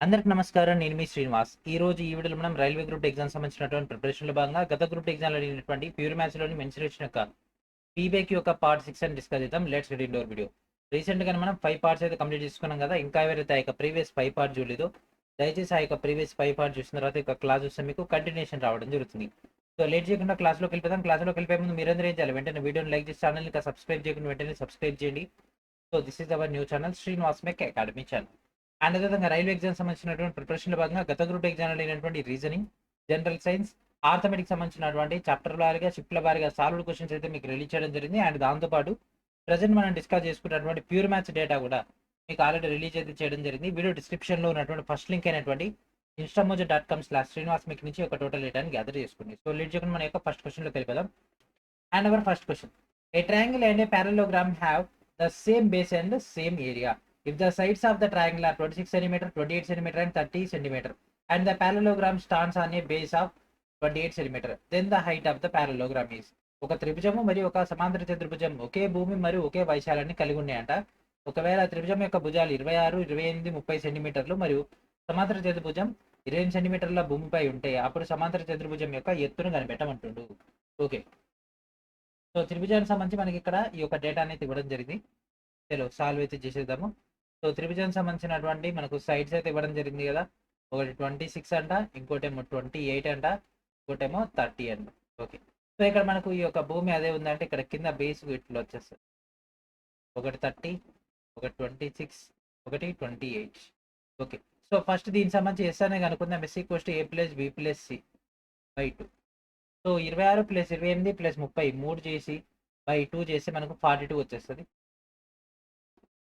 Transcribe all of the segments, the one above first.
అందరికి నమస్కారం. నేను మీ శ్రీనివాస్. ఈరోజు ఈ వీడియోలో మనం రైల్వే గ్రూప్ ఎగ్జామ్ సంబంధించినటువంటి ప్రిపరేషన్‌లో భాగంగా గత గ్రూప్ ఎగ్జామ్‌లో అడిగినటువంటి ప్యూర్ మ్యాథ్స్‌లోని మెన్సురేషన్ యొక్క పీబీక్యూ యొక్క పార్ట్ 6 అని డిస్కస్ చేద్దాం. Let's get into hour video. రీసెంట్‌గానే మనం 5 పార్ట్స్ అయితే కంప్లీట్ చేసుకున్నాం కదా! ఇంకా ఎవరైతే ఆ యొక్క ప్రీవియస్ 5 పార్ట్ చూడలేదో దయచేసి ఆ యొక్క ప్రీవియస్ 5 పార్ట్ చూసిన తర్వాత ఇక క్లాస్ చూస్తే మీకు కంటిన్యూయేషన్ రావడం జరుగుతుంది. సో లేట్ చేయకుండా క్లాస్‌లోకి వెళ్ళిపోదాం. క్లాస్‌లోకి వెళ్ళిపోయే ముందు మీరందరూ ఏం చేయాలి? వెంటనే వీడియోని లైక్ చేసి ఛానెల్‌ని ఇంకా సబ్స్క్రైబ్ చేయకుండా వెంటనే సబ్స్క్రైబ్ చేయండి. So this is our new channel Srinivas mech academy channel. And అదేవిధంగా రైల్వే ఎగ్జామ్ సంబంధించినటువంటి ప్రిపరేషన్‌లో భాగంగా గత గ్రూప్ ఎగ్జామ్‌లో అయినటువంటి రీజనింగ్, జనరల్ సైన్స్, ఆర్థమెటిక్స్ సంబంధించినటువంటి చాప్టర్ వారీగా, షిఫ్ట్‌ల వారీగా సాల్వ్డ్ క్వెషన్స్ అయితే మీకు రిలీజ్ చేయడం జరిగింది. అండ్ దాంతో పాటు ప్రెజెంట్ మనం డిస్కస్ చేసుకున్నటువంటి ప్యూర్ మ్యాథ్స్ డేటా కూడా మీకు ఆల్రెడీ రిలీజ్ అయితే చేయడం జరిగింది. వీడియో డిస్క్రిప్షన్‌లో ఉన్నటువంటి ఫస్ట్ లింక్ అయినటువంటి instamojo.com/srinivasmik నుంచి ఒక టోటల్ డేటాని గ్యాదర్ చేసుకోండి. సో లేట్ చేయకుండా మన యొక్క ఫస్ట్ క్వెషన్‌లోకి వెళ్ళిపోదాం. And our first question. A triangle and a parallelogram have the same base and the same area. If the sides of the triangle are 26 cm, 28 cm and 30 cm, and the parallelogram stands on a base of 28 cm, then the height of the parallelogram is. ఒక త్రిభుజము మరియు ఒక సమాంతర చతుర్భుజం ఒకే భూమి మరియు ఒకే వైశాల్యాన్ని కలిగి ఉన్నాయంట. ఒకవేళ త్రిభుజం యొక్క భుజాలు 26, 28, 30 సెంటీమీటర్లు మరియు సమాంతర చతుర్భుజం 20 సెంటీమీటర్ల భూమిపై ఉంటే అప్పుడు సమాంతర చతుర్భుజం యొక్క ఎత్తును కనిపెట్టమంటుండు. ఓకే. సో త్రిభుజానికి సంబంధించి మనకి ఇక్కడ ఈ యొక్క డేటా అనేది ఇవ్వడం జరిగింది. చలో సాల్వ్ అయితే చేసేద్దాము. సో త్రిభుజానికి సంబంధించినటువంటి మనకు సైడ్స్ అయితే ఇవ్వడం జరిగింది కదా! ఒకటి 26 అంట, ఇంకోటేమో 28 అంట, ఇంకోటేమో 30 అంట. ఓకే. సో ఇక్కడ మనకు ఈ యొక్క భూమి అదే ఉందంటే ఇక్కడ కింద బేస్ ఇట్లా వచ్చేస్తది. ఒకటి 30, ఒకటి 26, ఒకటి 28. ఓకే. సో ఫస్ట్ దీనికి సంబంధించి ఎస్ అనే కనుక్కుందాం. S equals to A plus B plus C by 2. So 26 plus 28 plus 30 3 చేసి బై 2 చేస్తే మనకు 42 వచ్చేస్తుంది.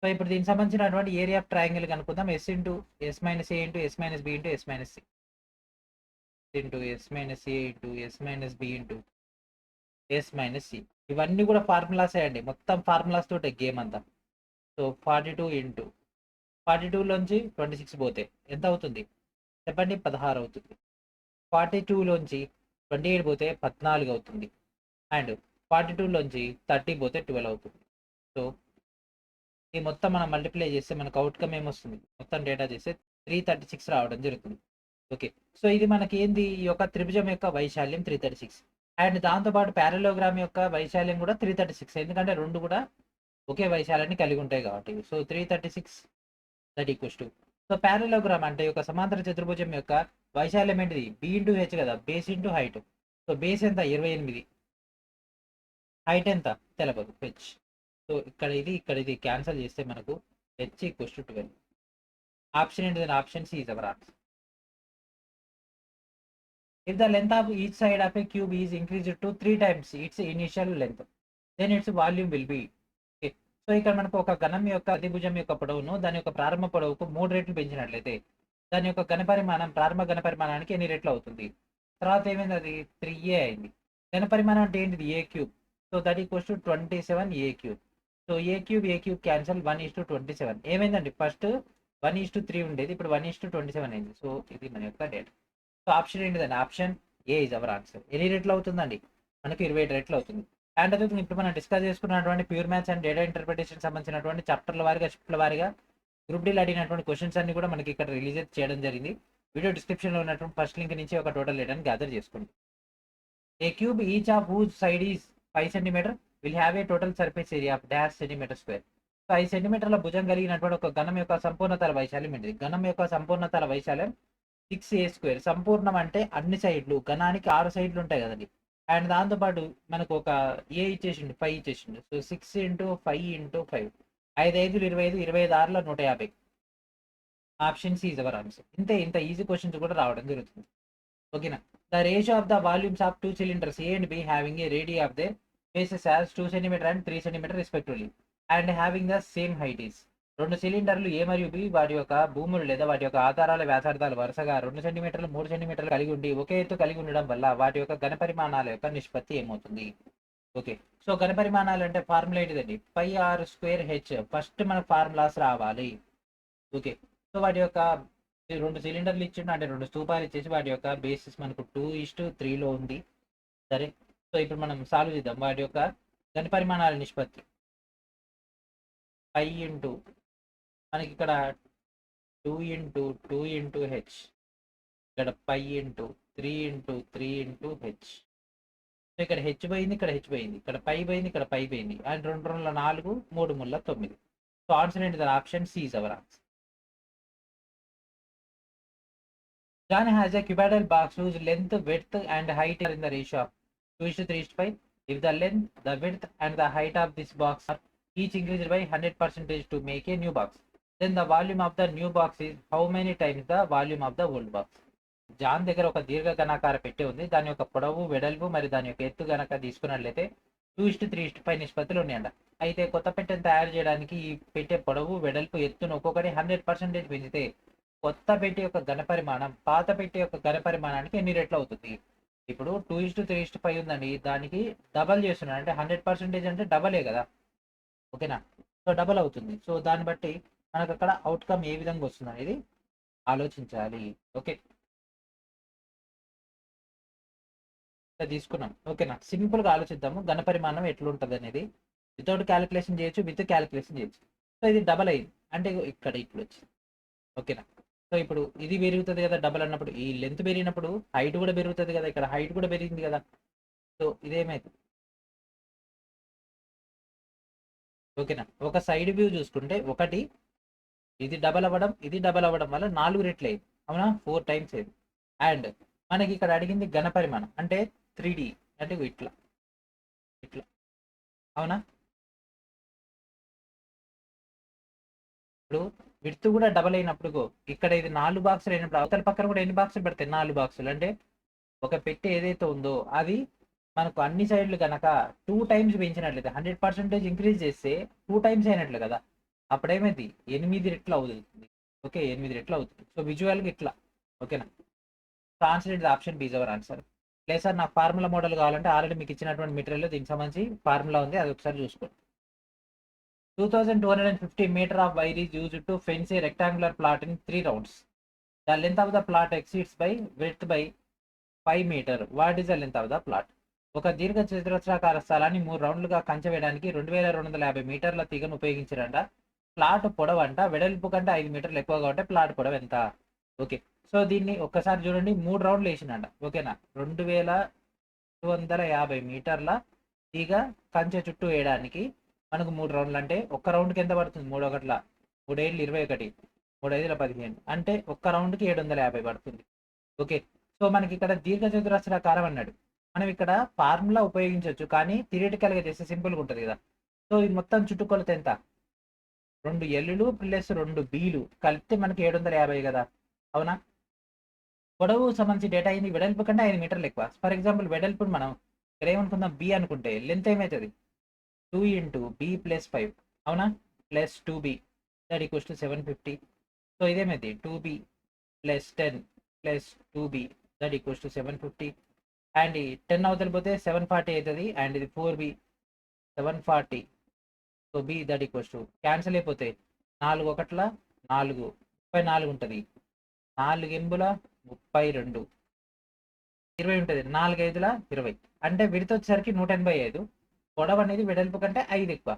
సో ఇప్పుడు దీనికి సంబంధించినటువంటి ఏరియా ఆఫ్ ట్రయాంగిల్ కనుక్కుందాం. S into S minus A into S minus B into S minus C into S minus A into S minus B into S minus C. ఇవన్నీ కూడా ఫార్ములాసే అండి. మొత్తం ఫార్ములాస్ తోటే గేమ్ అంతా. సో 42 ఇంటూ 42లోంచి 26 పోతే ఎంత అవుతుంది చెప్పండి? 16 అవుతుంది. 42లోంచి 28 పోతే 14 అవుతుంది. అండ్ 42లోంచి 30 పోతే 12 అవుతుంది. సో ఈ మొత్తం మనం మల్టిప్లై చేస్తే మనకు అవుట్‌కమ్ ఏమొస్తుంది? మొత్తం డేటా చేస్తే 336 రావడం జరుగుతుంది. ఓకే. సో ఇది మనకి ఏంది? ఈ యొక్క త్రిభుజం యొక్క వైశాల్యం 336. అండ్ దాంతో పాటు పారలోగ్రామ్ యొక్క వైశాల్యం కూడా 336. ఎందుకంటే 2 కూడా ఒకే వైశాల్యాన్ని కలిగి ఉంటాయి కాబట్టి. So 336 that equals to. So parallelogram అంటే ఒక సమాంతర చతుర్భుజం యొక్క వైశాల్యం ఏంటిది? బి ఇంటూ హెచ్ కదా! Base into height. So base ఎంత? 28. హైట్ ఎంత? తెలవదు. హెచ్. సో ఇక్కడ ఇది క్యాన్సిల్ చేస్తే మనకు హెచ్ ఈక్వల్స్ టు 12. ఆప్షన్ ఏంటిది? Option C is our answer. If the length of each side of a cube is increased to 3 times its initial length, then its volume will be. Okay. So ఇక్కడ మనకు ఒక ఘనం యొక్క అతిభుజం యొక్క పొడవును దాని యొక్క ప్రారంభ పొడవుకు 3 రెట్లు పెంచినట్లయితే దాని యొక్క ఘనపరిమాణం ప్రారంభ ఘనపరిమాణానికి ఎన్ని రెట్లు అవుతుంది? తర్వాత ఏమైంది? అది 3a అయింది. ఘనపరిమాణం అంటే ఏంటిది? a cube. So that equals to 27a cube. So a cube cancel 1:27. ఏమైందండి? ఫస్ట్ 1:3 ఉండేది, ఇప్పుడు 1:27 అయింది. సో ఇది మన యొక్క డేటా. సో ఆప్షన్ ఏంటిదండి? Option A is our answer. ఎన్ని రెట్లు అవుతుందండి? మనకు 27 రెట్లు అవుతుంది. అండ్ అదే ఇప్పుడు మనం డిస్కస్ చేసుకున్నటువంటి pure maths and data interpretation సంబంధించినటువంటి చాప్టర్ల వారీగా, షిఫ్ట్ల వారీగా గ్రూప్ డీలో అడిగినటువంటి క్వశ్చన్స్ అన్ని కూడా మనకి ఇక్కడ రిలీజ్ చేయడం జరిగింది. వీడియో డిస్క్రిప్షన్లో ఉన్నటువంటి ఫస్ట్ లింక్ నుంచి ఒక టోటల్ డేటాని గ్యాదర్ చేసుకోండి. A cube each of whose side is 5 centimetre will have a total surface area of dash centimetre square. So 5 సెంటీమీటర్ల భుజం కలిగినటువంటి ఒక ఘనం యొక్క సంపూర్ణతల వైశాల్యం ఏంటిది? ఘనం యొక్క సంపూర్ణతల వైశాల్యం 6a². సంపూర్ణం అంటే అన్ని సైడ్లు. ఘనానికి 6 సైడ్లు ఉంటాయి కదండి. అండ్ దాంతోపాటు మనకు ఒక ఏ ఇచ్చేసిండు, 5 ఇచ్చేసిండు. So 6 into 5 into 5 5 5 25 25 6 150. Option C is our answer. ఇంత ఈజీ క్వశ్చన్స్ కూడా రావడం జరుగుతుంది. ఓకేనా? The ratio of the volumes of 2 cylinders A and B having a radii of their faces as 2 cm and 3 cm respectively and having the same height is. 2 సిలిండర్లు ఏ మరియు B వాటి యొక్క భూములు లేదా వాటి యొక్క ఆధారాల వ్యాసార్థాలు వరుసగా 2 సెంటీమీటర్లు 3 సెంటీమీటర్లు కలిగి ఉండి ఒకే ఎత్తు కలిగి ఉండడం వల్ల వాటి యొక్క ఘనపరిమాణాల యొక్క నిష్పత్తి ఏమవుతుంది? ఓకే. సో ఘనపరిమాణాలు అంటే ఫార్ములా ఏంటిదండి? పై ఆర్ స్క్వేర్ హెచ్. ఫస్ట్ మనకు ఫార్ములాస్ రావాలి. ఓకే. సో వాటి యొక్క 2 సిలిండర్లు ఇచ్చిండు, అంటే 2 స్తూపాలు ఇచ్చేసి వాటి యొక్క బేసిస్ మనకు 2:3లో ఉంది. సరే. సో ఇప్పుడు మనం సాల్వ్ చేద్దాం. వాటి యొక్క ఘనపరిమాణాల నిష్పత్తి 5 ఇంటూ మనకి ఇక్కడ 2 ఇంటూ 2 ఇంటూ హెచ్, ఇక్కడ pi into 3 into 3 into H. So ఇక్కడ హెచ్ పోయింది, ఇక్కడ హెచ్ పోయింది, ఇక్కడ పై పోయింది, ఇక్కడ పై పోయింది. అండ్ 2 2 4, 3 3 9. సో ఆన్సర్ ఏంటి? The option C is our answer. John has a cuboidal box whose length, width, and height are in the ratio of 2:3:5. If the length, the width, and the height of this box are each increased by 100% to make a new box, then the volume of the new box is how many times the volume of the old box? John దగ్గర ఒక దీర్ఘ ఘనాకార పెట్టె ఉంది. దాని యొక్క పొడవు, వెడల్పు మరియు దాని యొక్క ఎత్తు గనక తీసుకున్నట్లయితే 2:3:5 నిష్పత్తులు ఉన్నాయంట. అయితే కొత్త పెట్టెను తయారు చేయడానికి ఈ పెట్టె పొడవు, వెడల్పు, ఎత్తును ఒక్కొక్కటి 100% పెంచితే కొత్త పెట్టి యొక్క ఘనపరిమాణం పాత పెట్టి యొక్క ఘనపరిమాణానికి ఎన్ని రెట్లు అవుతుంది? ఇప్పుడు 2:3:5 ఉందండి, దానికి డబల్ చేస్తున్నాడు అంటే 100% అంటే డబలే కదా, ఓకేనా? సో డబల్ అవుతుంది. సో దాన్ని బట్టి మనకు అక్కడ అవుట్కమ్ ఏ విధంగా వస్తుంది అనేది ఆలోచించాలి. ఓకే, తీసుకున్నాం. ఓకేనా, సింపుల్ గా ఆలోచిద్దాము ఘనపరిమాణం ఎట్లుంటది అనేది. వితౌట్ క్యాలిక్యులేషన్ చేయొచ్చు, విత్ క్యాలిక్యులేషన్ చేయొచ్చు. సో ఇది డబల్ అయింది అంటే ఇక్కడ ఇప్పుడు వచ్చింది. ఓకేనా, సో ఇప్పుడు ఇది పెరుగుతుంది కదా డబల్ అన్నప్పుడు, ఈ లెంత్ పెరిగినప్పుడు హైట్ కూడా పెరుగుతుంది కదా, ఇక్కడ హైట్ కూడా పెరిగింది కదా. సో ఇదేమైంది? ఓకేనా, ఒక సైడ్ వ్యూ చూసుకుంటే ఒకటి ఇది డబల్ అవ్వడం, ఇది డబల్ అవ్వడం వల్ల 4 రెట్లు అయింది, అవునా? 4 టైమ్స్ అయింది. అండ్ మనకి ఇక్కడ అడిగింది ఘనపరిమాణం అంటే 3D అంటే ఇట్లా ఇట్లా, అవునా? ఇప్పుడు విడ్త్ కూడా డబల్ అయినప్పుడు ఇక్కడ ఇది 4 బాక్సులు అయినప్పుడు అవతల పక్కన కూడా ఎన్ని బాక్సులు పెడతాయి? 4 బాక్సులు. అంటే ఒక పెట్టె ఏదైతే ఉందో అది మనకు అన్ని సైడ్లు కనుక 2 టైమ్స్ పెంచినట్లయితే 100% ఇంక్రీజ్ చేస్తే 2 టైమ్స్ అయినట్లు కదా. అప్పుడేమైంది? 8 రెట్లు అవుతుంది. ఓకే, 8 రెట్లు అవుతుంది. సో విజువల్గా ఇట్లా, ఓకేనా? So answer it option B is our answer. లేదు సార్ నాకు ఫార్ములా మోడల్ కావాలంటే ఆల్రెడీ మీకు ఇచ్చినటువంటి మెటీరియల్ దీనికి సంబంధించి ఫార్ములా ఉంది, అది ఒకసారి చూసుకోండి. 2250 meter of wire is used to fence a rectangular plot in 3 rounds. The length of the plot exceeds by width by 5 meter. What is the length of the plot? ఒక దీర్ఘ చతురస్రాకార స్థలాన్ని 3 రౌండ్లుగా కంచె వేయడానికి 2250 మీటర్ల తీగను ఉపయోగించారంట. ప్లాట్ పొడవు అంట వెడల్పు కంటే 5 మీటర్లు ఎక్కువగా ఉంటే ప్లాట్ పొడవు ఎంత? ఓకే, సో దీన్ని ఒక్కసారి చూడండి, 3 రౌండ్లు వేసిందంట. ఓకేనా, 2250 మీటర్ల తీగ కంచె చుట్టూ వేయడానికి మనకు 3 రౌండ్లు అంటే ఒక్క రౌండ్కి ఎంత పడుతుంది? 3 ఒకట్ల 3 ఏళ్ళు 21, 3 5 15 అంటే ఒక్క రౌండ్కి 750 పడుతుంది. ఓకే, సో మనకి ఇక్కడ దీర్ఘ చతురస్రాకారం అన్నాడు. మనం ఇక్కడ ఫార్ములా ఉపయోగించవచ్చు, కానీ థియరిటికల్గా చేస్తే సింపుల్గా ఉంటుంది కదా. సో ఈ మొత్తం చుట్టుకొలత ఎంత? 2 ఎల్లులు ప్లస్ 2 బీలు కలిపితే మనకి 750 కదా, అవునా? పొడవు సంబంధించి డేటా అయింది, వెడల్పు కంటే 5 మీటర్లు ఎక్కువ. ఫర్ ఎగ్జాంపుల్ వెడల్పు మనం ఇక్కడ ఏమనుకుందాం, బి అనుకుంటే లెంత్ ఏమవుతుంది? 2 ఇంటూ బి ప్లస్ 5, అవునా? Plus 2b that equals to 750. So ఇదేమైంది? 2b plus 10 plus 2b that equals to 750. And ఈ 10 అవతల పోతే 740 అవుతుంది. అండ్ ఇది 4b 740. So B that equals to cancel అయిపోతే 4 ఒకట్ల 4 34 ఉంటుంది, 4 ఎంబుల 32 20 ఉంటుంది, 4 5ల 20 అంటే విడత వచ్చేసరికి 185. పొడవు అనేది వెడల్పు కంటే 5 ఎక్కువ.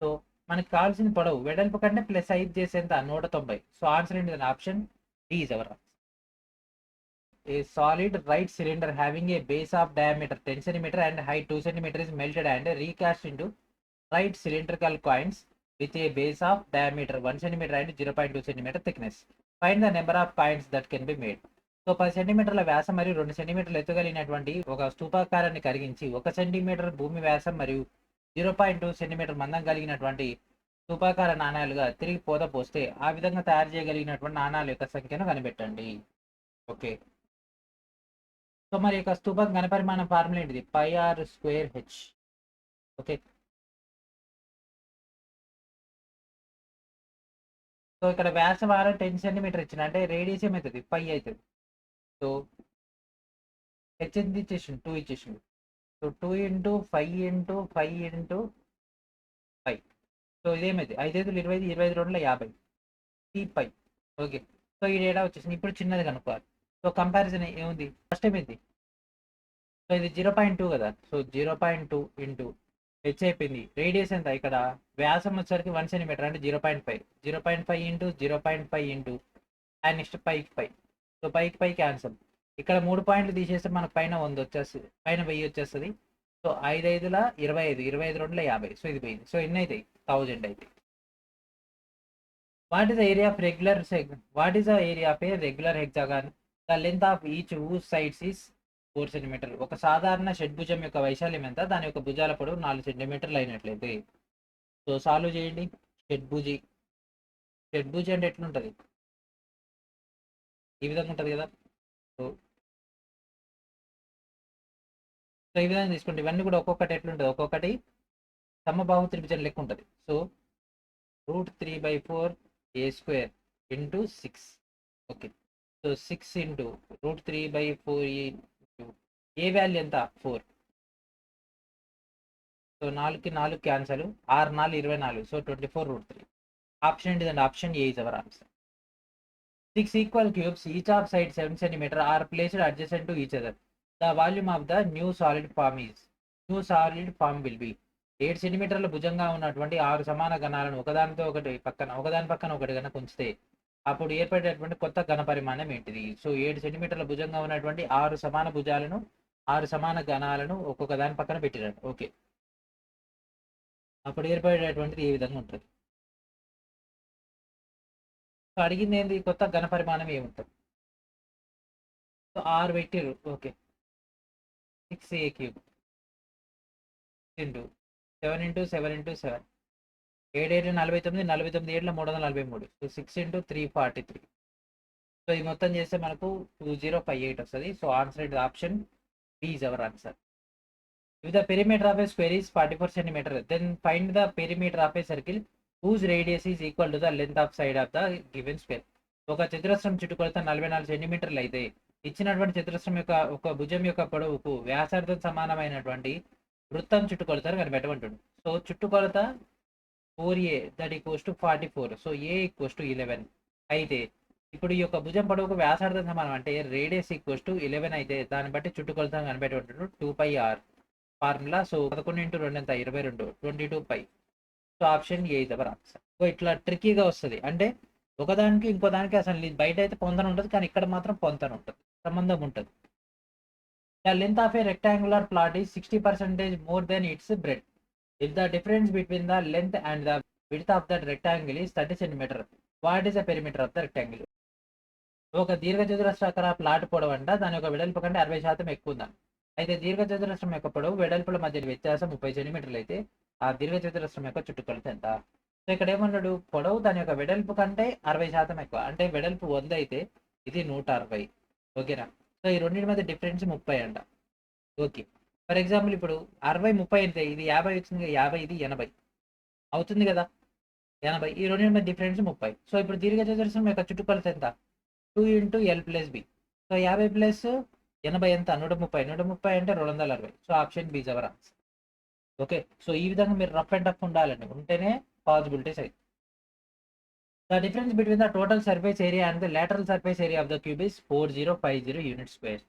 సో మనకి కావాల్సిన పొడవు వెడల్పు కంటే ప్లస్ 5 చేసేంత 190. సో ఆన్సర్ ఏంటి? Option D is our answer. A solid right cylinder having a base of diameter 10 cm and height 2 cm is melted and recast into right cylindrical coins with a base of diameter 1 cm and 0.2 cm thickness. Find the number of coins that can be made. So 10 సెంటీమీటర్ల వ్యాసం మరియు 2 సెంటీమీటర్లు ఎత్తుగలిగినటువంటి ఒక స్థూపాకారాన్ని కరిగించి 1 centimetre భూమి వ్యాసం మరియు 0.2 centimetre మందం కలిగినటువంటి స్థూపాకార నాణాలుగా తిరిగి పోస్తే ఆ విధంగా తయారు చేయగలిగినటువంటి నాణాల యొక్క సంఖ్యను కనిపెట్టండి. ఓకే, సో మరి యొక్క స్థూపం ఘనపరిమాణం ఫార్ములా ఏంటిది? πr²h. ఓకే, సో ఇక్కడ వ్యాసం 10 సెంటీమీటర్ ఇచ్చిన అంటే రేడియస్ ఏమవుతుంది? 5 అవుతుంది. సో హెచ్ ఎంత ఇచ్చేసిండు? 2 ఇచ్చేసిండు. So 2 into 5 into 5 into 5. So ఇదేమైంది? 5 5 25, 25 2 50 P5. ఓకే, సో ఈ డేటా వచ్చేసింది. ఇప్పుడు చిన్నది కనుక్కోవాలి. సో కంపారిజన్ ఏముంది? ఫస్ట్ ఏమైంది? సో ఇది 0.2 కదా. సో 0.2 ఇంటూ హెచ్ అయిపోయింది. రేడియస్ ఎంత? ఇక్కడ వ్యాసం వచ్చేసరికి 1 సెంటీమీటర్ అంటే 0.5. 0.5 ఇంటూ 0.5 ఇంటూ అండ్ నెక్స్ట్ పైకి పై. సో పైకి పై క్యాన్సల్. ఇక్కడ 3 పాయింట్లు తీసేస్తే మనకు పైన 100 వచ్చేస్తుంది, పైన 1000 వచ్చేస్తుంది. సో 5 5ల 25, 25 2ల 50. సో ఇది పోయింది. సో ఎన్ని అవుతాయి? 1000 అయితే. What is the area of regular what is the area of a regular hexagon? The length of each whose sides is 4 centimeter. ఒక సాధారణ షడ్భుజం యొక్క వైశాల్యం ఎంత? దాని యొక్క భుజాల పొడవు 4 సెంటీమీటర్లు అయినట్లయితే. సో సాల్వ్ చేయండి. షడ్భుజి, షడ్భుజి అంటే ఎట్లుంటుంది? ఈ విధంగా ఉంటుంది కదా. సో సో ఈ విధంగా తీసుకుంటే ఇవన్నీ కూడా ఒక్కొక్కటి ఎట్లుంటుంది? ఒక్కొక్కటి సమబాహు త్రిభుజం లెక్క ఉంటుంది. So √3/4 a² into 6. Okay, so 6 into √3/4 ఏ వాల్యూ ఎంత? 4. సో 4కి 4 క్యాన్సల్, 6 4 24. సో 24√3. ఆప్షన్ ఏంటిదండి? Option A is our answer. 6 equal cubes, each of side 7 cm, are placed adjacent to each other. The volume of the new solid form will be 7 సెంటీమీటర్ల భుజంగా ఉన్నటువంటి 6 సమాన ఘనాలను ఒకదాని పక్కన ఒకటి కనుక ఉంచితే అప్పుడు ఏర్పడేటువంటి కొత్త ఘన పరిమాణం ఏంటిది? సో 7 సెంటీమీటర్ల భుజంగా ఉన్నటువంటి 6 సమాన భుజాలను, 6 సమాన ఘనాలను ఒక్కొక్క దాని పక్కన పెట్టిరండి. ఓకే, అప్పుడు ఏర్పడేటువంటిది ఏ విధంగా ఉంటుంది? సో అడిగింది ఏంది? కొత్త ఘన పరిమాణం ఏముంటుంది? సో 6 పెట్టిరు. Okay, 6a³ into 7 into 7 into 7, 7 7 49, 49 7 343. So 6 into 343. So ఇది మొత్తం చేస్తే మనకు 2058 వస్తుంది. So answer it option B is our answer. If the perimeter of a square is 44 centimeter, then find the perimeter of a circle whose radius is equal to the length of side of the given square. ఒక చతురస్రం చుట్టుకొలత 44 సెంటీమీటర్లు అయితే ఇచ్చినటువంటి చతురస్రం యొక్క ఒక భుజం యొక్క పొడవుకు వ్యాసార్థం సమానమైనటువంటి వృత్తం చుట్టుకొలతను కనిపెట్టమంటుంది. సో చుట్టుకొలత 4a that equals to 44. So a equals to 11 అయితే ఇప్పుడు ఈ యొక్క భుజం పొడవుకు వ్యాసార్థం సమానం అంటే రేడియస్ ఈక్వల్స్ టు 11 అయితే దాన్ని బట్టి చుట్టుకొలతను కనిపెట్టమంటాడు. 2πr formula. సో 11 × 2 ఎంత? 22, 22π. So option A is our answer. So ఇట్లా ట్రిక్కీగా వస్తుంది. అంటే ఒకదానికి ఇంకో దానికి అసలు బయట అయితే పొందన ఉంటుంది, కానీ ఇక్కడ మాత్రం పొందన ఉంటుంది, సంబంధం ఉంటుంది. The length of a rectangular plot is 60% more than its breadth. If the difference between the length and the width of that rectangle is 30 centimeter, what is the perimeter of the rectangle? ఒక దీర్ఘచతురస్రాకార plot పొడవు అంట దాని యొక్క వెడల్పు కంటే 60% ఎక్కువ ఉందని. అయితే దీర్ఘచతురస్రం యొక్క పొడవు వెడల్పుల మధ్య వ్యత్యాసం 30 సెంటీమీటర్లు అయితే ఆ దీర్ఘచతురస్రం యొక్క చుట్టుకొలత ఎంత? సో ఇక్కడ ఏమన్నాడు? పొడవు దాని యొక్క వెడల్పు కంటే 60% ఎక్కువ, అంటే వెడల్పు 100 అయితే ఇది 160. ఓకేనా? సో ఈ రెండింటి మధ్య డిఫరెన్స్ 30 అంట. ఓకే, ఫర్ ఎగ్జాంపుల్ ఇప్పుడు 60 30 అయితే ఇది 50 వచ్చింది, 50 ఇది 80 అవుతుంది కదా, 80. ఈ రెండింటి మధ్య డిఫరెన్స్ 30. సో ఇప్పుడు దీర్ఘచతురస్రం యొక్క చుట్టుకొలత ఎంత? 2 × L + B. సో 50 + 80 ఎంత? 130. 130 అంటే 260. So option B is our answer. Okay, so ఈ విధంగా మీరు రఫ్ అండ్ టఫ్ ఉండాలండి, ఉంటేనే పాసిబిలిటీస్ అయితే. The difference between the total surface area and the lateral surface area of the cube is 4050 unit square.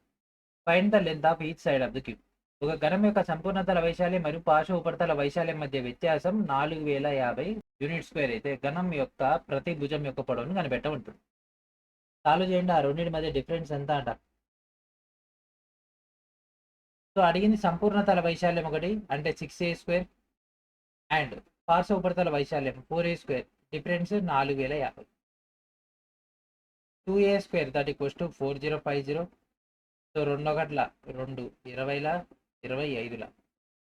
Find the length of each side of the cube. ఒక ఘనం యొక్క సంపూర్ణతల వైశాల్యం మరియు పార్శ్వ ఉపరితల వైశాల్యం మధ్య వ్యత్యాసం 4050 యూనిట్ స్క్వేర్ అయితే ఘనం యొక్క ప్రతి భుజం యొక్క పొడవును కనిపెట్ట ఉంటుంది. సాల్వ్ చేయండి. ఆ రెండింటి మధ్య డిఫరెన్స్ ఎంత అంట? సో అడిగింది సంపూర్ణతల వైశాల్యం ఒకటి అంటే 6a² అండ్ పార్శ్వ ఉపరితల వైశాల్యం 4a². Difference 4050. 2a² that equals to 4050. So 2 1 2 20 25.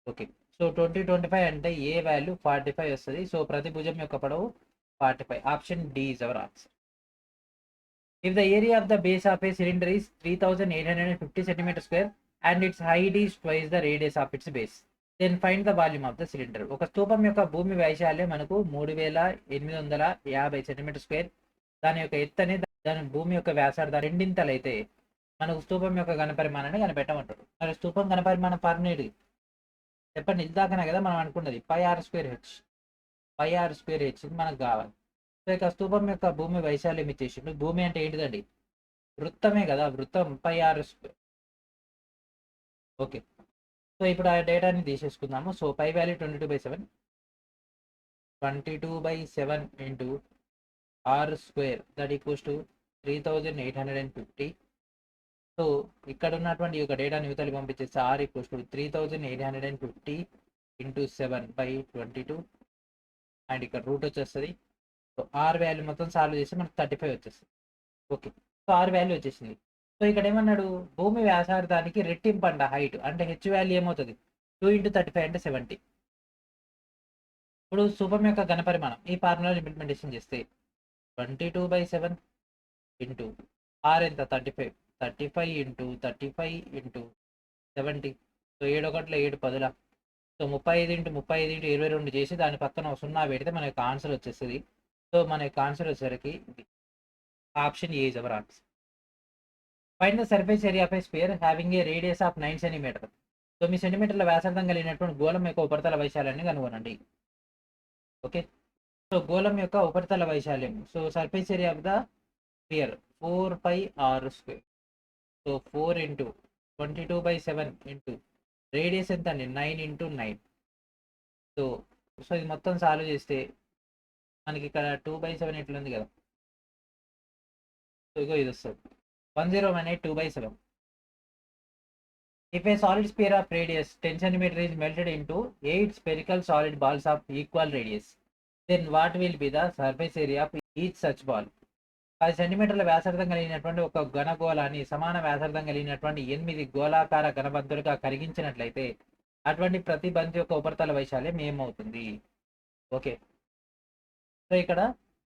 Okay, so 2025 అంటే ఏ వాల్యూ 45 వస్తుంది. సో ప్రతి భుజం యొక్క పొడవు 45. Option D is our answer. If the area of the base of a cylinder is 3850 centimeter square and its height is twice the radius of its base, then find the volume of the cylinder. ఒక స్తూపం యొక్క భూమి వైశాల్యం మనకు 3850 centimeter square. దాని యొక్క ఎత్తు దాని భూమి యొక్క వ్యాసార్థం రెండింతలైతే మనకు స్తూపం యొక్క ఘనపరిమాణాన్ని కనిపెట్టమంటారు. మరి స్తూపం ఘనపరిమాణం పర్నేది చెప్పండి. ఇందాకనే కదా మనం అనుకున్నది πr²h. πr²h మనకు కావాలి. సో ఇక స్తూపం యొక్క భూమి వైశాల్యం ఇచ్చేసిండు. భూమి అంటే ఏంటిదండి? వృత్తమే కదా, వృత్తం πr². ఓకే, సో ఇప్పుడు ఆ డేటాని తీసేసుకుందాము. So pi value 22/7, 22/7 into r² that equals to 3850. So ఇక్కడ ఉన్నటువంటి ఈ యొక్క డేటాని యువతలు పంపించేస్తే r equals to 3850 into 7/22 and ఇక్కడ రూట్ వచ్చేస్తుంది. సో r వాల్యూ మొత్తం సాల్వ్ చేస్తే మనకు 35 వచ్చేస్తుంది. ఓకే, సో r వాల్యూ వచ్చేసింది. సో ఇక్కడ ఏమన్నాడు, భూమి వ్యాసార్థానికి రెట్టింపు అంట హైట్, అంటే h వాల్యూ ఏమవుతుంది 2 × 35 అంటే 70. ఇప్పుడు శూపం యొక్క ఘనపరిమాణం ఈ ఫార్ములా ఇంప్లిమెంటేషన్ చేస్తే 22/7 ఇంటూ r ఎంత 35 ఇంటూ 35 ఇంటూ 70. సో 7 1 7 10. సో 35 × 35 × 22 చేసి దాని పక్కన 0 పెడితే మన యొక్క ఆన్సర్ వచ్చేస్తుంది. సో మన యొక్క ఆన్సర్ వచ్చేసరికి option A is our answer. Find the surface area of a sphere having a radius of 9 centimeter. 9 సెంటీమీటర్ల వ్యాసార్థం కలిగినటువంటి గోళం యొక్క ఉపరితల వైశాల్యాన్ని కనుగొనండి. ఓకే, సో గోళం యొక్క ఉపరితల వైశాల్యం, so surface area of the spear 4πr². So 4 × 22/7 into radius ఎంత అండి 9 × 9. సో సో ఇది మొత్తం సాల్వ్ చేస్తే మనకి ఇక్కడ 2/7 ఇట్లా ఉంది కదా. సో ఇగో ఇది వస్తుంది 1018 2/7. If a solid sphere of radius 10 cm is melted into 8 spherical solid balls of equal radius, then what will be the surface area of each such ball? 10 సెంటీమీటర్ల వ్యాసార్థం కలిగినటువంటి ఒక ఘనగోళాన్ని సమాన వ్యాసార్థం కలిగినటువంటి 8 గోళాకార ఘనబంతులుగా కరిగించినట్లయితే అటువంటి ప్రతి బంతి యొక్క ఉపరితల వైశాల్యం ఏమవుతుంది? ఓకే, సో ఇక్కడ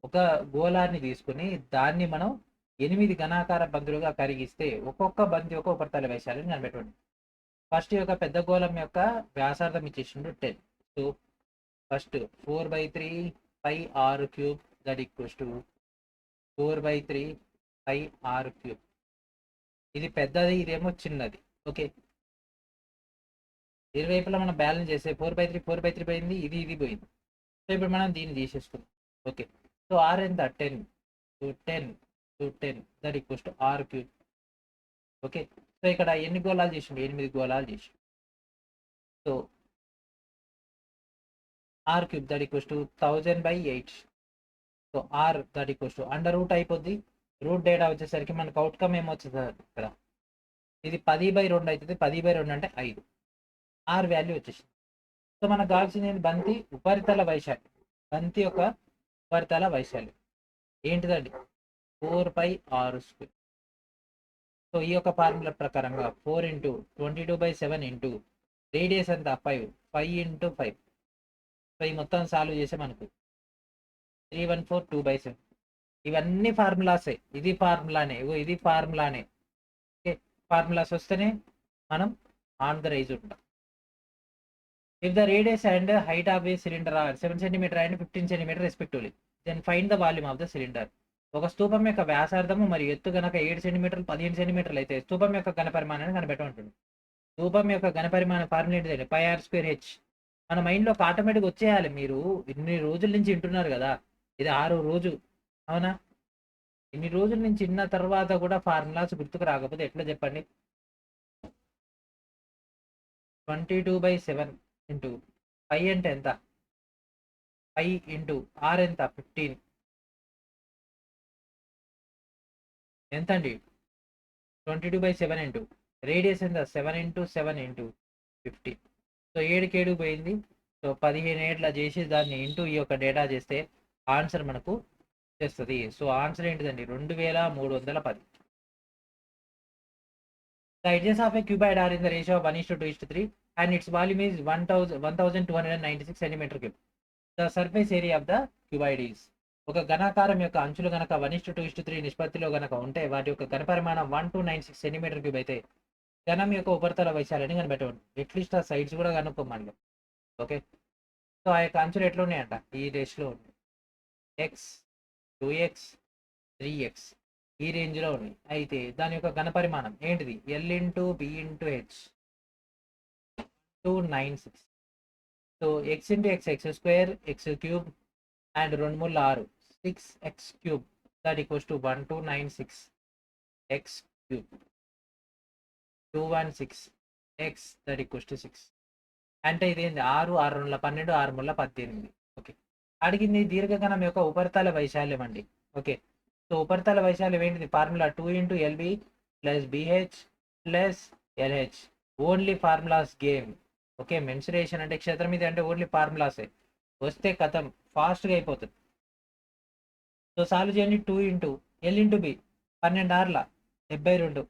ఒక గోళాన్ని తీసుకుని దాన్ని మనం 8 ఘనాకార బంతులుగా కరిగిస్తే ఒక్కొక్క బంతి యొక్క ఉపరితల వైశాల్యం కనిపెట్టండి. ఫస్ట్ యొక్క పెద్ద గోళం యొక్క వ్యాసార్థం ఇచ్చేసిండు 10. So first 4/3πr³ that equals to 4/3πr³. ఇది పెద్దది, ఇదేమో చిన్నది. ఓకే, ఇరువైపులా మనం బ్యాలెన్స్ చేస్తే 4/3 పోయింది, ఇది పోయింది. సో ఇప్పుడు మనం దీన్ని తీసేసుకుందాం. ఓకే, సో r ఎంత 10. So 10 that equals to r³. Okay, so ఇక్కడ ఎన్ని గోళాలు చేసిండు 8 గోళాలు చేసిండు. So r³ that equals to 1000/8. So r that equals to under root అయిపోద్ది. రూట్ డేటా వచ్చేసరికి మనకు అవుట్కమ్ ఏమొచ్చింది ఇక్కడ, ఇది 10/2 అవుతుంది. 10/2 అంటే 5. r వాల్యూ వచ్చేసింది. సో మనకు కావాల్సింది బంతి ఉపరితల వైశాల్యం. బంతి యొక్క ఉపరితల వైశాల్యం ఏంటిదండి 4πr². సో ఈ యొక్క ఫార్ములా ప్రకారంగా 4 × 22/7 ఇంటూ రేడియస్ ఎంత 5 × 5. సో ఈ మొత్తం సాల్వ్ చేస్తే మనకు 314 2/7. ఇవన్నీ ఫార్ములాసే, ఇది ఫార్ములానే, ఇది ఫార్ములానే. ఓకే, ఫార్ములాస్ వస్తేనే మనం ఆన్ ద రైజ్ ఉంటాం. If the radius and height of a cylinder are 7 cm and 15 cm respectively, then find the volume of the cylinder. ఒక స్తూపం యొక్క వ్యాసార్థము మరియు ఎత్తు గనక 7 సెంటీమీటర్లు 15 సెంటీమీటర్లు అయితే స్తూపం యొక్క ఘనపరిమాణాన్ని కనిపెట్టమంటుంది. స్తూపం యొక్క ఘనపరిమాణ ఫార్ములా ఏంటిదండి πr²h. మన మైండ్లో ఆటోమేటిక్ వచ్చేయాలి. మీరు ఇన్ని రోజుల నుంచి వింటున్నారు కదా, ఇది 6వ రోజు, అవునా? ఇన్ని రోజుల నుంచి విన్న తర్వాత కూడా ఫార్ములాస్ గుర్తుకు రాకపోతే ఎట్లా చెప్పండి. 22/7 ఇంటూ 5 అంటే ఎంత 5 ఇంటూ r ఎంత 15 ఎంత అండి 22/7 ఇంటూ రేడియస్ ఎంత 7 × 7 ఇంటూ 50. సో 7 పోయింది. సో 15 ఏట్లా చేసి దాన్ని ఇంటూ ఈ యొక్క డేటా చేస్తే ఆన్సర్ మనకు చేస్తుంది. సో ఆన్సర్ ఏంటిదండి 2310. The edges of a cuboid are in the ratio of 1:2:3 and its volume is 1296 cm3. The surface area of the cuboid is. ఒక ఘనాకారం యొక్క అంచులు గనక 1:2:3 నిష్పత్తిలో గనక ఉంటే వాటి యొక్క ఘనపరిమాణం 1296 cm3 అయితే ఘనం యొక్క ఉపరితల వైశాల్యాన్ని కనిపెట్టండి. అట్లీస్ట్ ఆ సైడ్స్ కూడా కనుక్కోమని. ఓకే, సో ఆ యొక్క అంచులు ఎట్లా ఉన్నాయంట ఈ రేషియోలో ఉన్నాయి. x 2x 3x ఈ రేంజ్లో ఉన్నాయి. అయితే దాని యొక్క ఘనపరిమాణం ఏంటిది L × B × H 296. So x × x x² x³ and 2 × 6 6x³ that equals to 1296 x³ 216 x that equals to 6. అంటే ఇదేంది 6 6 × 12 6 × 18. ఓకే, అడిగింది దీర్ఘకణం యొక్క ఉపరితల వైశాల్యం అండి. ఓకే, సో ఉపరితల వైశాల్యం ఏంటిది? Formula 2 × LB + BH + LH. Only formulas game. Okay, mensuration అంటే క్షేత్రం మీద అంటే ఓన్లీ ఫార్ములాసే. వస్తే కథం ఫాస్ట్గా అయిపోతుంది. సో సాల్వ్ చేయండి. 2 × L × B 12 ఆర్ల 72,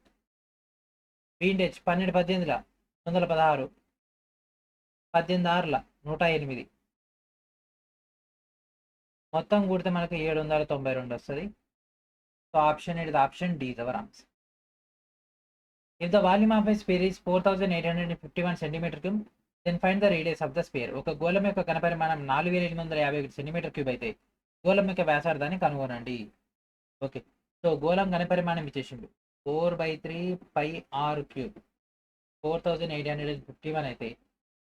B/H 12 18ల 116, 18 ఆర్ల 108, మొత్తం కూడితే మనకు 792 వస్తుంది. సో ఆప్షన్ ఏంటిది? Option D is our answer. If the volume of a sphere is 4851 cm3, then find the radius of the sphere. ఒక గోళం యొక్క ఘనపరిమాణం 4851 cm3 అయితే గోళం యొక్క వ్యాసార్థాన్ని కనుగొనండి. ఓకే, సో గోళం ఘనపరిమాణం ఇచ్చేసిండు 4/3πr3, 4851 అయితే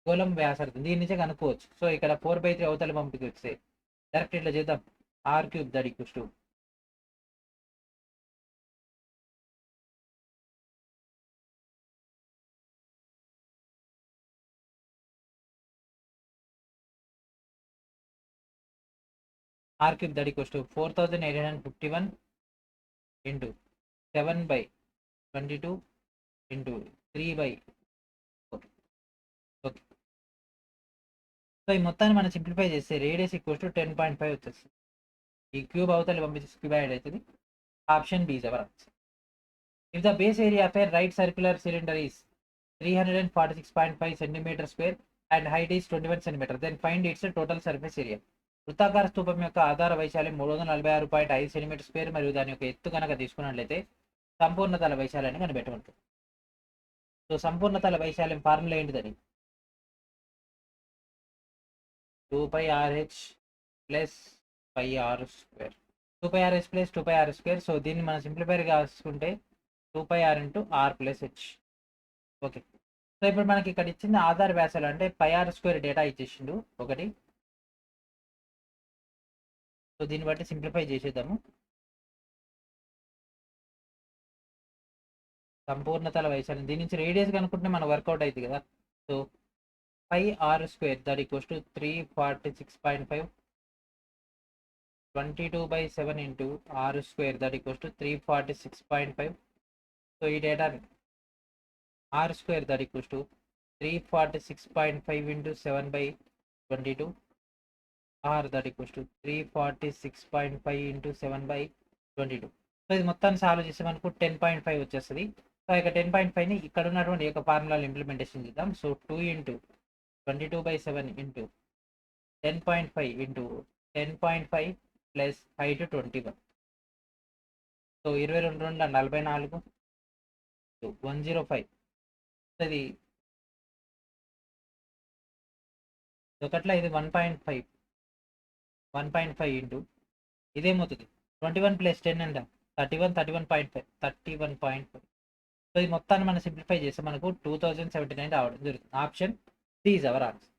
గోళం వ్యాసార్థం దీని నుంచే కనుక్కోవచ్చు. సో ఇక్కడ 4/3 అవతల పంపికి వస్తే డైరెక్ట్ ఇట్లా చేద్దాం. r³ that equals to r³ that equals to 4851 × 7/22 × 3/4. Okay, so ఈ మొత్తాన్ని మనం సింప్లిఫై చేస్తే రేడియస్ ఈక్వల్స్ టు 10.5 వచ్చేస్తుంది. ఈ క్యూబ్ అవతల పంపించి స్క్వేర్ అవుతుంది. Option B is our answer. If the base area of a right circular cylinder is 346.5 cm² and height is 21 cm, then find its total surface area. వృత్తాకార స్తూపం యొక్క ఆధార వైశాల్యం 346.5 cm² మరియు దాని యొక్క ఎత్తు కనుక తీసుకున్నట్లయితే సంపూర్ణ తల వైశాల్యాన్ని కనిపెట్టమంటుంది. సో సంపూర్ణ తల వైశాల్యం formula ఏంటిదని? 2πRh + πr². 2πRh + 2πr². So దీన్ని మనం సింప్లిఫైర్ చేసుకుంటే 2πr × r + h. Okay, so ఇప్పుడు మనకి ఇక్కడ ఇచ్చిన ఆధార వ్యాసాలు అంటే πr² డేటా ఇచ్చేసిండు ఒకటి. సో దీన్ని బట్టి సింప్లిఫై చేసేద్దాము. సంపూర్ణతల వైశాల్యం దీని నుంచి రేడియస్ కనుక్కుంటే మన వర్కౌట్ అవుతుంది కదా. So πr² that equals to 346.5 22/7 × r² that equals to 346.5. So ఈ డేటాని r² that equals to 346.5 × 7/22, r that equals to 346.5 × 7/22. So ఇది మొత్తాన్ని సాల్వ్ చేస్తే మనకు 10.5 వచ్చేస్తుంది. సో ఇక 10.5ని ఇక్కడ ఉన్నటువంటి యొక్క ఫార్ములాలు ఇంప్లిమెంటేషన్ చేద్దాం. So 2 × 22/7 × 10.5 × 10.5 + height 21. సో 22 × 44, 105. ఇది ఒకట్లా ఇది 1.5 × ఇదేమవుతుంది 21 + 10 అంట 31.5. సో ఇది మొత్తాన్ని మనం సింప్లిఫై చేస్తే మనకు 2079 రావడం జరుగుతుంది. Option C is our answer.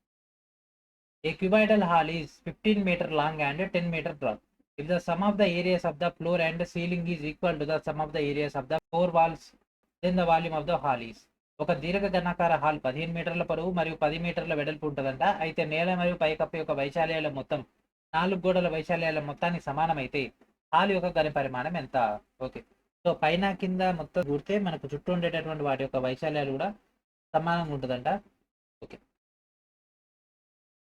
A cuboidal hall is 15 meter long and 10 meter broad. If the sum of the areas of the floor and the ceiling is equal to the sum of the areas of the 4 walls, then the volume of the hall is. ఒక దీర్ఘ ఘనాకార hall 15 మీటర్ల పొడవు మరియు 10 మీటర్ల వెడల్పు ఉంటుందంట. అయితే నేల మరియు పైకప్పు యొక్క వైశాల్యాల మొత్తం 4 గోడల వైశాల్యాల మొత్తానికి సమానమైతే హాల్ యొక్క ఘన పరిమాణం ఎంత? ఓకే, సో పైన కింద మొత్తం కూడితే మనకు చుట్టూ ఉండేటటువంటి వాటి యొక్క వైశాల్యాలు కూడా సమానంగా ఉంటుందంట. ఓకే,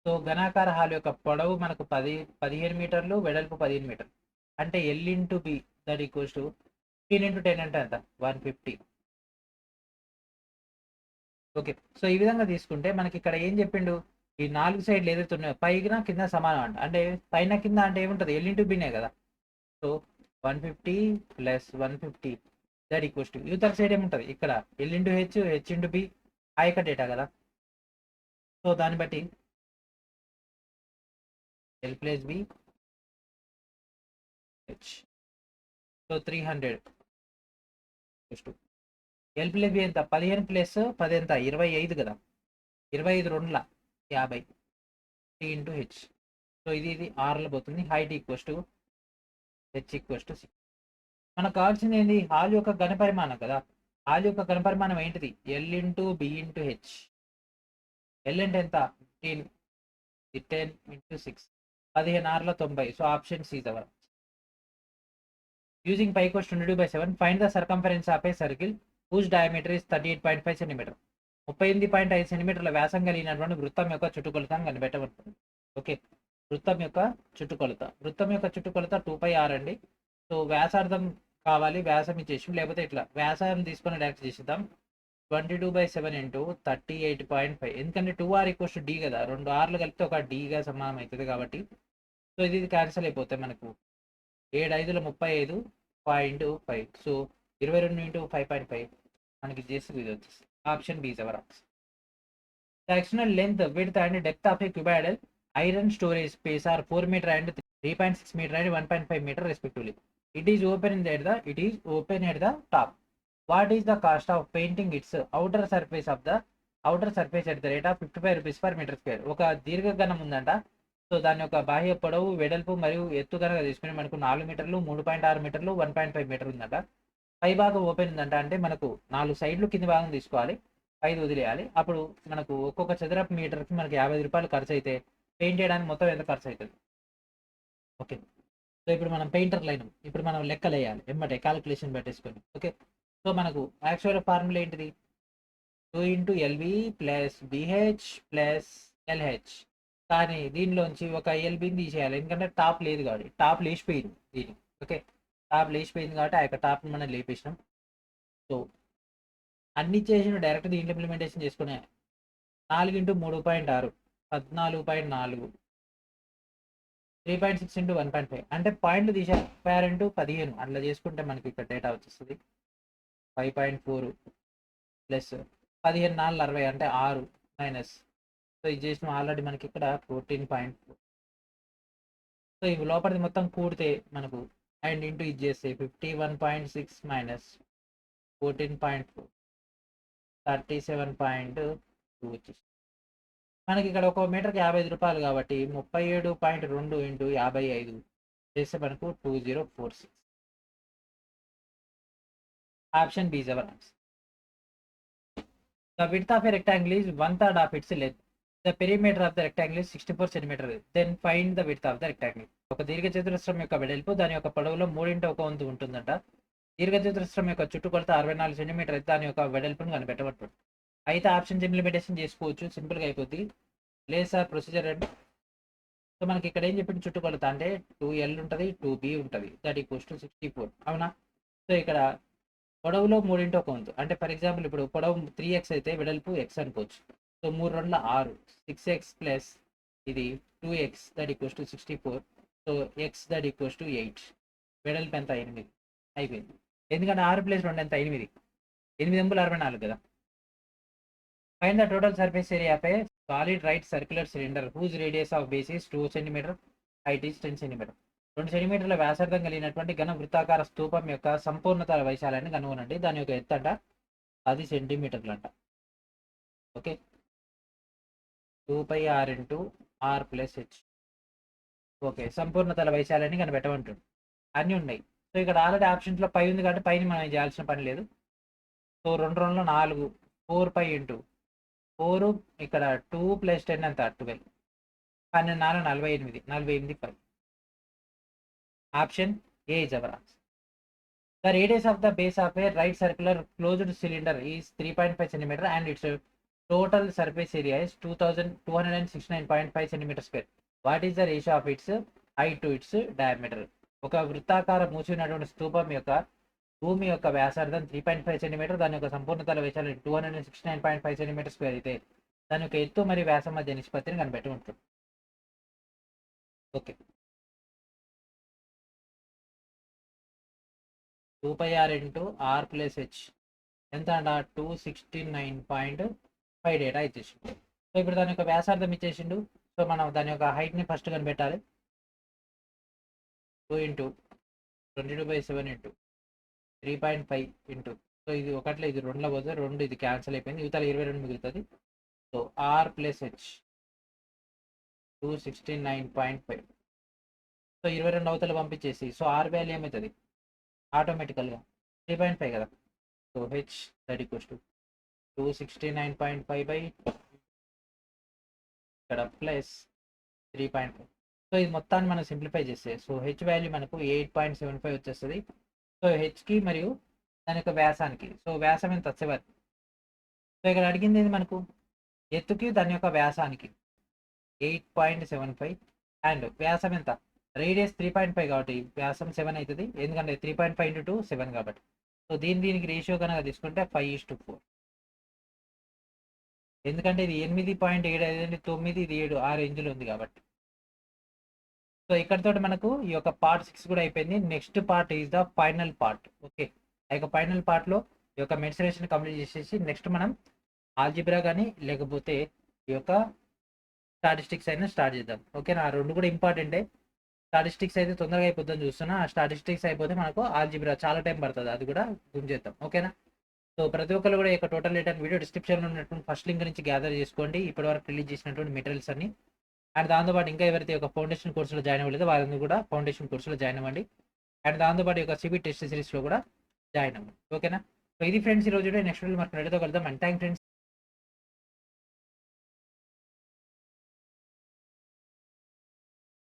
సో ఘనాకార హాల్ యొక్క పొడవు మనకు 15 మీటర్లు, వెడల్పు 15 మీటర్లు. అంటే L × B that equals to 15 × 10 అంటే ఎంత? 150. ఓకే, సో ఈ విధంగా తీసుకుంటే మనకి ఇక్కడ ఏం చెప్పిండు? ఈ 4 సైడ్లు ఏదైతే ఉన్నాయో పైన కింద సమానం అంట. అంటే పైన కింద అంటే ఏముంటుంది? L × Bనే కదా. So 150 + 150 that equals to other side ఏముంటుంది? ఇక్కడ L × H, H × B ఆ యొక్క డేటా కదా. సో దాన్ని బట్టి L + B H. So 300 L + B ఎంత? 15 + 10 ఎంత? 25 కదా. 25 2ల 50 T × H. సో ఇది 6లో పోతుంది. Height equals to H equals to 6. మనకు కావాల్సింది ఏంది? హాల్ యొక్క ఘన పరిమాణం కదా. హాల్ యొక్క ఘన పరిమాణం ఏంటిది? L × B × H. L అంటే ఎంత? 15, 10 × 6 15 6ల 90. So option C is our using pi cost 22/7 find the circumference of a circle whose diameter is 38.5 centimeter. 38.5 సెంటీమీటర్ల వ్యాసం కలిగినటువంటి వృత్తం యొక్క చుట్టుకొలతను కనిపెట్టబడుతుంది. ఓకే, వృత్తం యొక్క చుట్టుకొలత 2πr అండి. సో వ్యాసార్థం కావాలి, వ్యాసం ఇచ్చేసి లేకపోతే ఇట్లా వ్యాసం తీసుకొని డైరెక్ట్ చేసేద్దాం. 22/7 ఇంటూ 38.5, ఎందుకంటే 2r ఈక్వల్స్ డి కదా, 2 ఆర్లు కలిపితే ఒక డిగా సమానం అవుతుంది కాబట్టి సో ఇది క్యాన్సిల్ అయిపోతాయి మనకు. 7×5 = 35.5. సో 22 ఇంటూ 5.5 మనకి చేసి ఇది వచ్చేసి option B is our answer. The external length, width and depth of a cuboidal iron storage space are 4 meter and 3.6 meter and 1.5 meter respectively. It is open at the top. What is the cost of painting its outer surface at the rate of 55 rupees per meter square? ఒక దీర్ఘఘనం ఉందంట. So దాని యొక్క బాహ్య పొడవు, వెడల్పు మరియు ఎత్తు కనుక తీసుకుని మనకు 4 మీటర్లు, 3.6 మీటర్లు, 1.5 మీటర్ ఉందంట. పై భాగం ఓపెన్ ఉందంట, అంటే మనకు 4 సైడ్లు కింది భాగం తీసుకోవాలి, 5 వదిలేయాలి. అప్పుడు మనకు ఒక్కొక్క చదరపు మీటర్కి మనకి 50 రూపాయలు ఖర్చు అయితే పెయింట్ చేయడానికి మొత్తం ఎంత ఖర్చు అవుతుంది? ఓకే, సో ఇప్పుడు మనం పెయింటర్ లైన్, ఇప్పుడు మనం లెక్కలు వేయాలి ఎమ్మటే క్యాలిక్యులేషన్ పెట్టేసుకొని. ఓకే, సో మనకు యాక్చువల్ ఫార్ములా ఏంటిది? 2 × LB + BH + LH. కానీ దీనిలోంచి ఒక ఎల్బీని తీసేయాలి, ఎందుకంటే టాప్ లేదు కాబట్టి, టాప్ లేచిపోయింది దీని. ఓకే, టాప్ లేచిపోయింది కాబట్టి ఆ యొక్క టాప్ని మనం లేపేసినాం. సో అన్ని చేసిన డైరెక్ట్ దీంట్లో ఇంప్లిమెంటేషన్ చేసుకునే 4 × 3.6 14.4, 3.6 × 1.5 అంటే పాయింట్లు తీసేయాలి. 15 × 15 అట్లా చేసుకుంటే మనకి ఇక్కడ డేటా వచ్చేస్తుంది 5.4 ప్లస్ 15 × 4 60 అంటే 6 మైనస్. సో ఇది చేసిన ఆల్రెడీ మనకి ఇక్కడ 14.4. సో ఇవి లోపలిది మొత్తం కూడితే మనకు అండ్ ఇంటూ ఇది చేస్తే 51.6 మైనస్ 14.4 37.2 వచ్చేసి మనకి ఇక్కడ ఒక మీటర్కి 55 రూపాయలు కాబట్టి 37.2 ఇంటూ 55 చేస్తే మనకు 2046. Option B is our answer. The width of a rectangle is 1/3 of its length. The perimeter of the rectangle is 64 centimeter. Then find the width of the rectangle. ఒక దీర్ఘచతురస్రం యొక్క వెడల్పు దాని యొక్క పొడవులో 3/1 ఉంటుందంట. దీర్ఘచతురస్రం యొక్క చుట్టుకొలత 64 సెంటీమీటర్ అయితే దాని యొక్క వెడల్పును కనిపెట్టబడుతుంది. అయితే ఆప్షన్స్ ఇంప్లిమెంటేషన్ చేసుకోవచ్చు, సింపుల్గా అయిపోద్ది. లేదు సార్ ప్రొసీజర్ అంటే, సో మనకి ఇక్కడ ఏం చెప్పింది చుట్టుకొలత అంటే 2L ఉంటుంది, 2B ఉంటుంది, దట్ ఈక్వల్స్ టు 64. అవునా? సో ఇక్కడ పొడవులో 3/1 అంటే ఫర్ ఎగ్జాంపుల్ ఇప్పుడు పొడవు 3x అయితే వెడల్పు x అనుకోవచ్చు. సో 3 2 6 6x ప్లస్ ఇది 2x that equals to 64. So x that equals to 8. వెడల్పు ఎంత? 8 అయిపోయింది. ఎందుకంటే 6 + 2 ఎంత? 8. 8 × 64 కదా. Find the total surface area of a solid right circular cylinder whose radius of base is 2 centimeter, height is 10 centimeter. 2 సెంటీమీటర్ల వ్యాసార్థం కలిగినటువంటి ఘన వృత్తాకార స్తూపం యొక్క సంపూర్ణత వైశాల్యాన్ని కనుగొనండి. దాని యొక్క ఎత్తు అంట 10 సెంటీమీటర్లు అంట. Okay, 2πr × r + h. Okay, సంపూర్ణతల వైశాల్యాన్ని కనిపెట్టమంటుంది. అన్నీ ఉన్నాయి. సో ఇక్కడ ఆల్రెడీ ఆప్షన్స్లో పై ఉంది కాబట్టి పైన మనం చేయాల్సిన పని లేదు. సో 2 2 4 4π × 4 ఇక్కడ 2 + 10 ఎంత? 12. 12 4 48 48 5. Option A is our answer. The radius of the base of a right circular closed cylinder is 3.5 centimeter and its total surface area is 2269.5 centimeter square. What is the ratio of its height to its diameter? ఒక వృత్తాకార మూసినటువంటి స్తూపం యొక్క భూమి యొక్క వ్యాసార్థం 3.5 centimetre, దాని యొక్క సంపూర్ణతల వైశాల్యం 269.5 సెంటీమీటర్ స్క్వేర్ అయితే దాని యొక్క ఎత్తు మరియు వ్యాసం మధ్య నిష్పత్తిని కనిపెట్టి ఉంటుంది. ఓకే, 2πr × r + h ఎంత అంట? 269.5 డేటా ఇచ్చేసిండు. సో ఇప్పుడు దాని యొక్క వ్యాసార్థం ఇచ్చేసిండు. సో మనం దాని యొక్క హైట్ని ఫస్ట్ కనిపెట్టాలి. 2 × 22/7 × 3.5 ఇంటూ, సో ఇది ఒకటిలో ఇది 2లో పోతే 2 ఇది క్యాన్సిల్ అయిపోయింది, యువతల 22 మిగులుతుంది. So r + h 269.5. సో 22 అవతల పంపించేసి సో r వాల్యూ ఏమవుతుంది? ఆటోమేటికల్గా 3.5 కదా. So h that equals to 269.5 ఇక్కడ ప్లస్ 3.5. సో ఇది మొత్తాన్ని మనం సింప్లిఫై చేస్తే సో h వాల్యూ మనకు 8.75 వచ్చేస్తుంది. సో హెచ్కి మరియు దాని యొక్క వ్యాసానికి. సో వ్యాసం ఎంత 7. సో ఇక్కడ అడిగింది ఏంది మనకు ఎత్తుకి దాని యొక్క వ్యాసానికి 8.75 అండ్ వ్యాసం ఎంత రేడియస్ 3.5 కాబట్టి వ్యాసం 7 అవుతుంది, ఎందుకంటే 3.5 ఇంటూ 2 7 కాబట్టి. సో దీనికి రేషియో కనుక తీసుకుంటే 5:4, ఎందుకంటే ఇది 8.75 9, ఇది 7 ఆ రేంజ్లో ఉంది కాబట్టి. సో ఇక్కడతో మనకు ఈ యొక్క పార్ట్ 6 కూడా అయిపోయింది. Next part is the final part. Okay, ఆ యొక్క ఫైనల్ పార్ట్లో ఈ యొక్క మెన్సురేషన్ కంప్లీట్ చేసేసి నెక్స్ట్ మనం ఆల్జిబ్రా కానీ లేకపోతే ఈ యొక్క స్టాటిస్టిక్స్ అయినా స్టార్ట్ చేద్దాం. ఓకేనా, ఆ రెండు కూడా ఇంపార్టెంటే. స్టాటిస్టిక్స్ అయితే తొందరగా అయిపోతుందని చూస్తున్నా, ఆ స్టాటిస్టిక్స్ అయిపోతే మనకు ఆల్జిబ్రా చాలా టైం పడుతుంది, అది కూడా గుంజేద్దాం. ఓకేనా, సో ప్రతి ఒక్కరు కూడా ఈ యొక్క టోటల్ రిటర్న్ వీడియో డిస్క్రిప్షన్లో ఉన్నటువంటి ఫస్ట్ లింక్ నుంచి గ్యాదర్ చేసుకోండి ఇప్పటివరకు రిలీజ్ చేసినటువంటి మెటీరియల్స్ అన్ని. అండ్ దాంతోపాటు ఇంకా ఎవరైతే ఒక ఫౌండేషన్ కోర్సులో జాయిన్ అవ్వలేదో వారిని కూడా ఫౌండేషన్ కోర్సులో జాయిన్ అవ్వండి. అండ్ దాంతోపాటు ఈ యొక్క సిబి టెస్ట్ సిరీస్లో కూడా జాయిన్ అవ్వండి. ఓకేనా, సో ఇది ఫ్రెండ్స్ ఈ రోజు నెక్స్ట్ వీడియో మనకు రెడీతో కలుద్దాం. And thank friends.